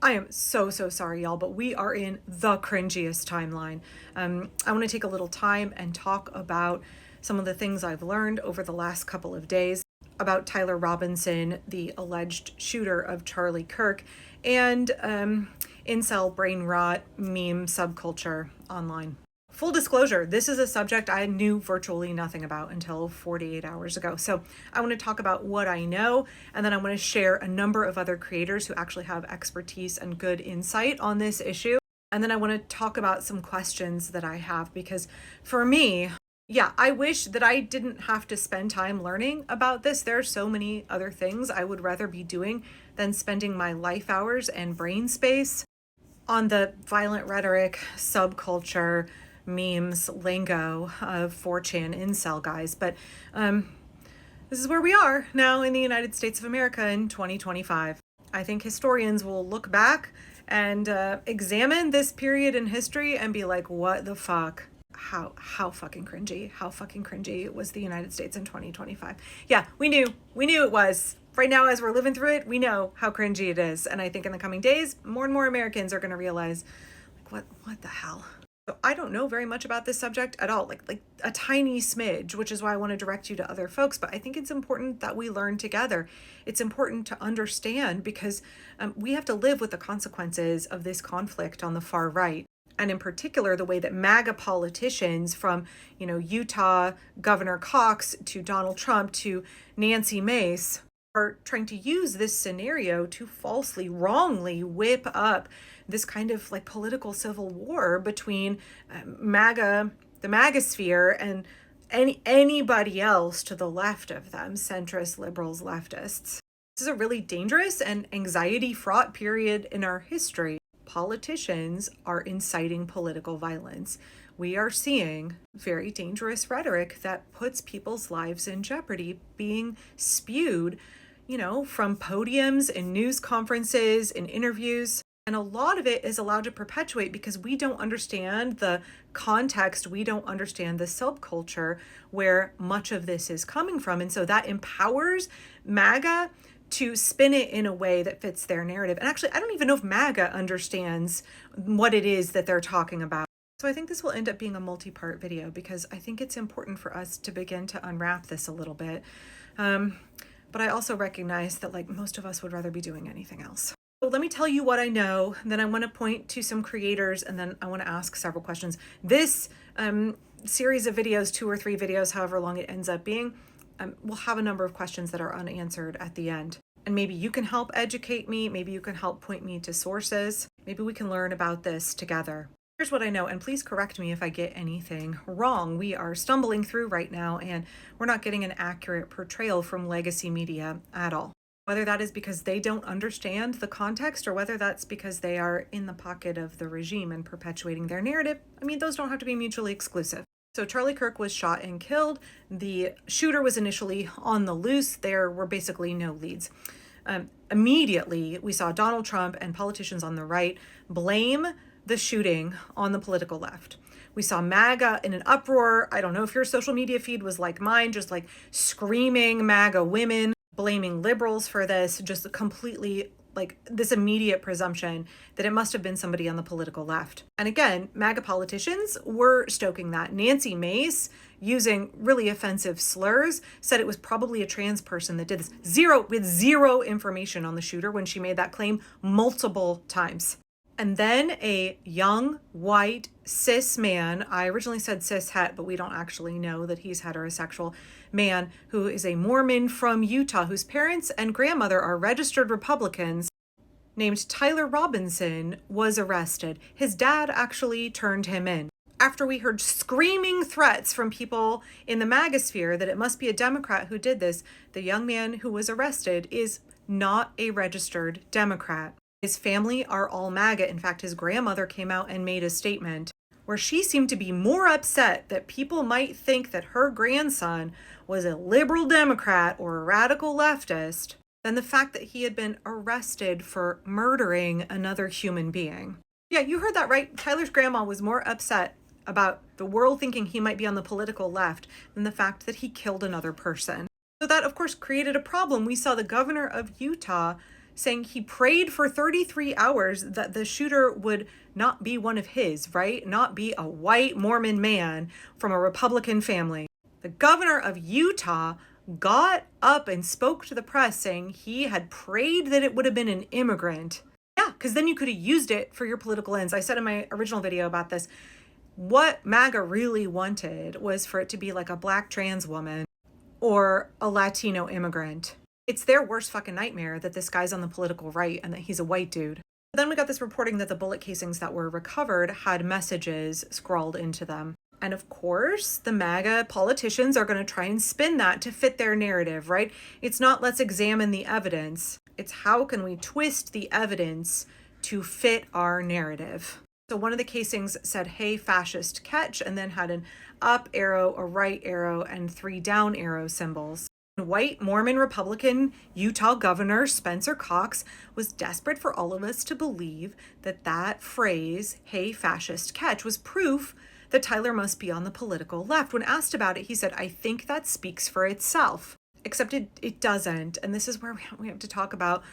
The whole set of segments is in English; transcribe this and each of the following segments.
I am so sorry, y'all, but we are in the cringiest timeline. I want to take a little time and talk about some of the things I've learned over the last couple of days about Tyler Robinson, the alleged shooter of Charlie Kirk, and incel brain rot meme subculture online. Full disclosure, this is a subject I knew virtually nothing about until 48 hours ago. So I want to talk about what I know, and then I want to share a number of other creators who actually have expertise and good insight on this issue. And then I want to talk about some questions that I have, because for me, I wish that I didn't have to spend time learning about this. There are so many other things I would rather be doing than spending my life hours and brain space on the violent rhetoric, subculture, memes, lingo of 4chan incel guys. But this is where we are now in the United States of America in 2025. I think historians will look back and examine this period in history and be like, what the fuck? How fucking cringy was the United States in 2025. Yeah, we knew it was. Right now, as we're living through it, we know how cringy it is. And I think in the coming days, more and more Americans are going to realize, like, what the hell? So I don't know very much about this subject at all, like a tiny smidge, which is why I want to direct you to other folks. But I think it's important that we learn together. It's important to understand, because we have to live with the consequences of this conflict on the far right. And in particular, the way that MAGA politicians, from Utah Governor Cox to Donald Trump to Nancy Mace, are trying to use this scenario to falsely, wrongly whip up this kind of like political civil war between MAGA, the MAGA sphere, and anybody else to the left of them, centrist, liberals, leftists. This is a really dangerous and anxiety-fraught period in our history. Politicians are inciting political violence. We are seeing very dangerous rhetoric that puts people's lives in jeopardy being spewed, from podiums and news conferences and interviews. And a lot of it is allowed to perpetuate because we don't understand the context. We don't understand the subculture where much of this is coming from. And so that empowers MAGA to spin it in a way that fits their narrative. And actually, I don't even know if MAGA understands what it is that they're talking about. So I think this will end up being a multi-part video, because I think it's important for us to begin to unwrap this a little bit. But I also recognize that most of us would rather be doing anything else. So let me tell you what I know, then I want to point to some creators, and then I want to ask several questions. This series of videos, 2 or 3 videos, however long it ends up being, will have a number of questions that are unanswered at the end. And maybe you can help educate me, maybe you can help point me to sources, maybe we can learn about this together. Here's what I know, and please correct me if I get anything wrong. We are stumbling through right now, and we're not getting an accurate portrayal from legacy media at all. Whether that is because they don't understand the context, or whether that's because they are in the pocket of the regime and perpetuating their narrative, those don't have to be mutually exclusive. So Charlie Kirk was shot and killed. The shooter was initially on the loose. There were basically no leads. Immediately, we saw Donald Trump and politicians on the right blame the shooting on the political left. We saw MAGA in an uproar. I don't know if your social media feed was like mine, just screaming MAGA women, blaming liberals for this, just completely this immediate presumption that it must have been somebody on the political left. And again, MAGA politicians were stoking that. Nancy Mace, using really offensive slurs, said it was probably a trans person that did this. With zero information on the shooter when she made that claim multiple times. And then a young, white, cis man, I originally said cis het, but we don't actually know that he's heterosexual, man who is a Mormon from Utah, whose parents and grandmother are registered Republicans, named Tyler Robinson, was arrested. His dad actually turned him in. After we heard screaming threats from people in the MAGA sphere that it must be a Democrat who did this, the young man who was arrested is not a registered Democrat. His family are all MAGA. In fact, his grandmother came out and made a statement where she seemed to be more upset that people might think that her grandson was a liberal Democrat or a radical leftist than the fact that he had been arrested for murdering another human being. Yeah, you heard that right. Tyler's grandma was more upset about the world thinking he might be on the political left than the fact that he killed another person. So that, of course, created a problem. We saw the governor of Utah saying he prayed for 33 hours that the shooter would not be one of his, right? Not be a white Mormon man from a Republican family. The governor of Utah got up and spoke to the press saying he had prayed that it would have been an immigrant. Yeah, because then you could have used it for your political ends. I said in my original video about this, what MAGA really wanted was for it to be like a black trans woman or a Latino immigrant. It's their worst fucking nightmare that this guy's on the political right and that he's a white dude. Then we got this reporting that the bullet casings that were recovered had messages scrawled into them. And of course, the MAGA politicians are going to try and spin that to fit their narrative, right? It's not let's examine the evidence. It's how can we twist the evidence to fit our narrative. So one of the casings said, "Hey, fascist, catch," and then had an up arrow, a right arrow, and 3 down arrow symbols. White Mormon Republican Utah Governor Spencer Cox was desperate for all of us to believe that that phrase, "Hey, fascist, catch," was proof that Tyler must be on the political left. When asked about it, he said, "I think that speaks for itself." Except it doesn't. And this is where we have to talk about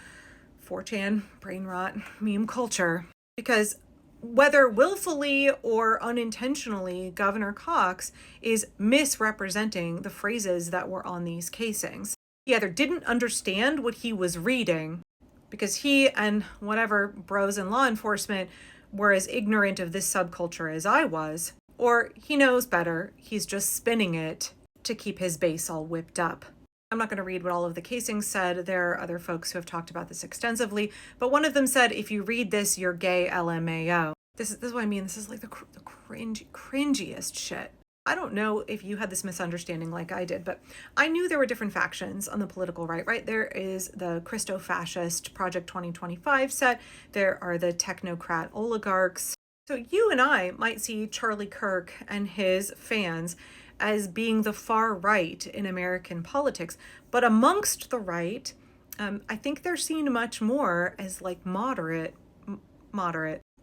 4chan, brain rot, meme culture. Because whether willfully or unintentionally, Governor Cox is misrepresenting the phrases that were on these casings. He either didn't understand what he was reading, because he and whatever bros in law enforcement were as ignorant of this subculture as I was, or he knows better. He's just spinning it to keep his base all whipped up. I'm not going to read what all of the casings said. There are other folks who have talked about this extensively, but one of them said, "If you read this, you're gay, LMAO." This is what I mean. This is like the cringiest shit. I don't know if you had this misunderstanding like I did, but I knew there were different factions on the political right? There is the Christo-fascist Project 2025 set. There are the technocrat oligarchs. So you and I might see Charlie Kirk and his fans as being the far right in American politics. But amongst the right, I think they're seen much more as like moderate.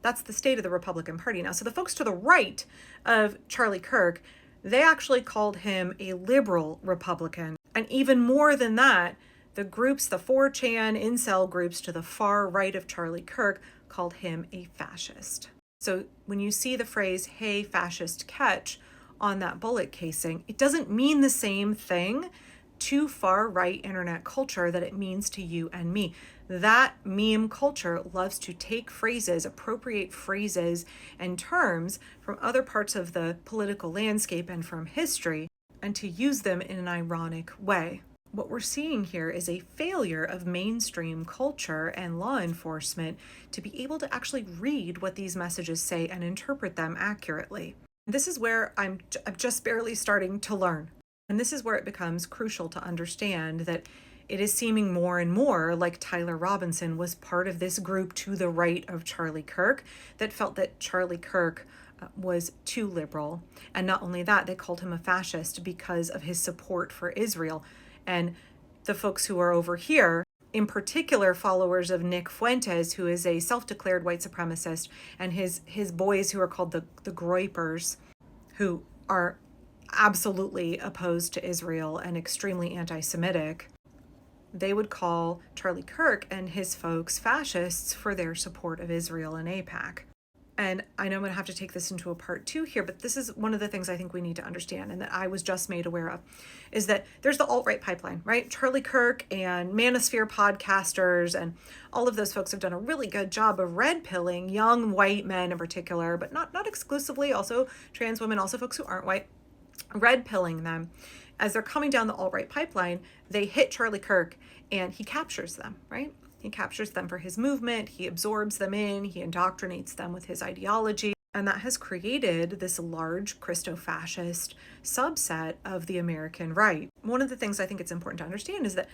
That's the state of the Republican Party now. So the folks to the right of Charlie Kirk, they actually called him a liberal Republican. And even more than that, the groups, the 4chan incel groups to the far right of Charlie Kirk called him a fascist. So when you see the phrase, "Hey, fascist, catch," on that bullet casing, it doesn't mean the same thing to far right internet culture that it means to you and me. That meme culture loves to take phrases, appropriate phrases and terms from other parts of the political landscape and from history, and to use them in an ironic way. What we're seeing here is a failure of mainstream culture and law enforcement to be able to actually read what these messages say and interpret them accurately. This is where I'm just barely starting to learn. And this is where it becomes crucial to understand that it is seeming more and more like Tyler Robinson was part of this group to the right of Charlie Kirk that felt that Charlie Kirk was too liberal. And not only that, they called him a fascist because of his support for Israel. And the folks who are over here, in particular followers of Nick Fuentes, who is a self-declared white supremacist, and his boys who are called the Groypers, who are absolutely opposed to Israel and extremely anti-Semitic, they would call Charlie Kirk and his folks fascists for their support of Israel and AIPAC. And I know I'm going to have to take this into a part 2 here, but this is one of the things I think we need to understand and that I was just made aware of, is that there's the alt-right pipeline, right? Charlie Kirk and Manosphere podcasters and all of those folks have done a really good job of red-pilling young white men in particular, but not exclusively, also trans women, also folks who aren't white, red-pilling them. As they're coming down the alt-right pipeline, they hit Charlie Kirk and he captures them, right? He captures them for his movement, he absorbs them in, he indoctrinates them with his ideology, and that has created this large Christo-fascist subset of the American right. One of the things I think it's important to understand is that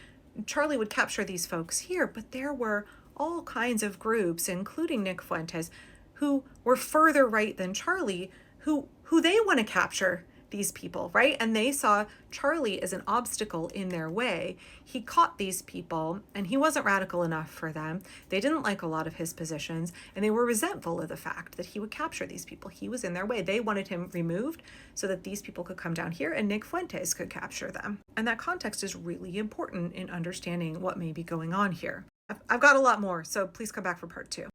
Charlie would capture these folks here, but there were all kinds of groups, including Nick Fuentes, who were further right than Charlie, who they want to capture these people, right? And they saw Charlie as an obstacle in their way. He caught these people and he wasn't radical enough for them. They didn't like a lot of his positions and they were resentful of the fact that he would capture these people. He was in their way. They wanted him removed so that these people could come down here and Nick Fuentes could capture them. And that context is really important in understanding what may be going on here. I've got a lot more, so please come back for part 2.